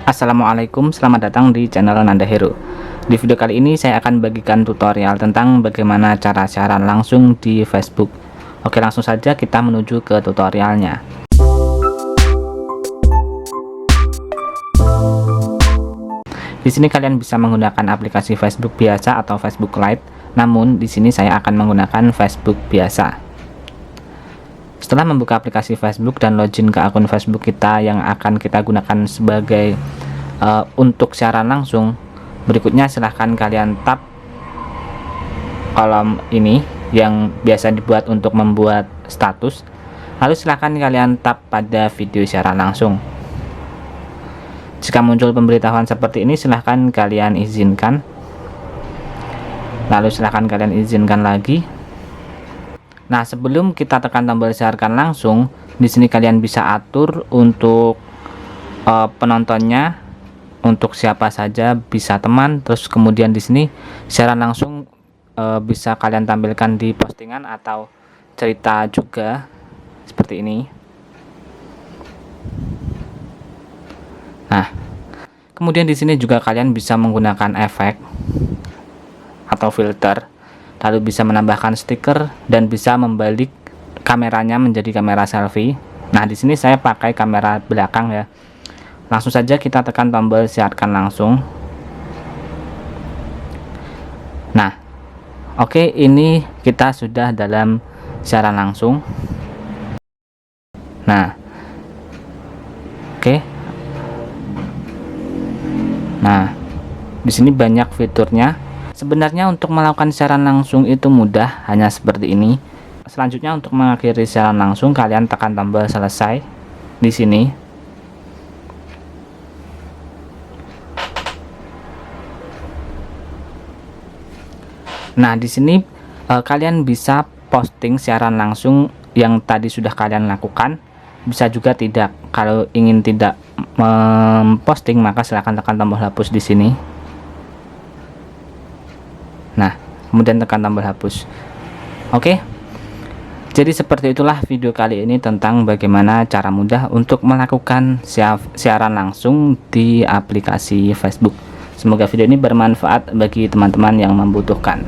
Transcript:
Assalamualaikum, selamat datang di channel Nanda Hero. Di video kali ini saya akan bagikan tutorial tentang bagaimana cara siaran langsung di Facebook. Oke, langsung saja kita menuju ke tutorialnya. Di sini kalian bisa menggunakan aplikasi Facebook biasa atau Facebook Lite. Namun di sini saya akan menggunakan Facebook biasa. Setelah membuka aplikasi Facebook dan login ke akun Facebook kita yang akan kita gunakan sebagai untuk siaran langsung, berikutnya silahkan kalian tap kolom ini yang biasa dibuat untuk membuat status, lalu silahkan kalian tap pada video siaran langsung. Jika muncul pemberitahuan seperti ini, silahkan kalian izinkan, lalu silahkan kalian izinkan lagi. Nah, sebelum kita tekan tombol siarkan langsung, di sini kalian bisa atur untuk penontonnya, untuk siapa saja, bisa teman. Terus kemudian di sini siaran langsung bisa kalian tampilkan di postingan atau cerita juga seperti ini. Nah, kemudian di sini juga kalian bisa menggunakan efek atau filter. Lalu bisa menambahkan stiker dan bisa membalik kameranya menjadi kamera selfie. Nah, di sini saya pakai kamera belakang ya. Langsung saja kita tekan tombol siarkan langsung. Nah, oke, ini kita sudah dalam siaran langsung. Nah, oke. Nah, di sini banyak fiturnya. Sebenarnya untuk melakukan siaran langsung itu mudah, hanya seperti ini. Selanjutnya untuk mengakhiri siaran langsung, kalian tekan tombol selesai di sini. Nah, di sini kalian bisa posting siaran langsung yang tadi sudah kalian lakukan, bisa juga tidak. Kalau ingin tidak memposting, maka silahkan tekan tombol hapus di sini. Nah, kemudian tekan tombol hapus. Oke. Jadi seperti itulah video kali ini tentang bagaimana cara mudah untuk melakukan siaran langsung di aplikasi Facebook. Semoga video ini bermanfaat bagi teman-teman yang membutuhkan.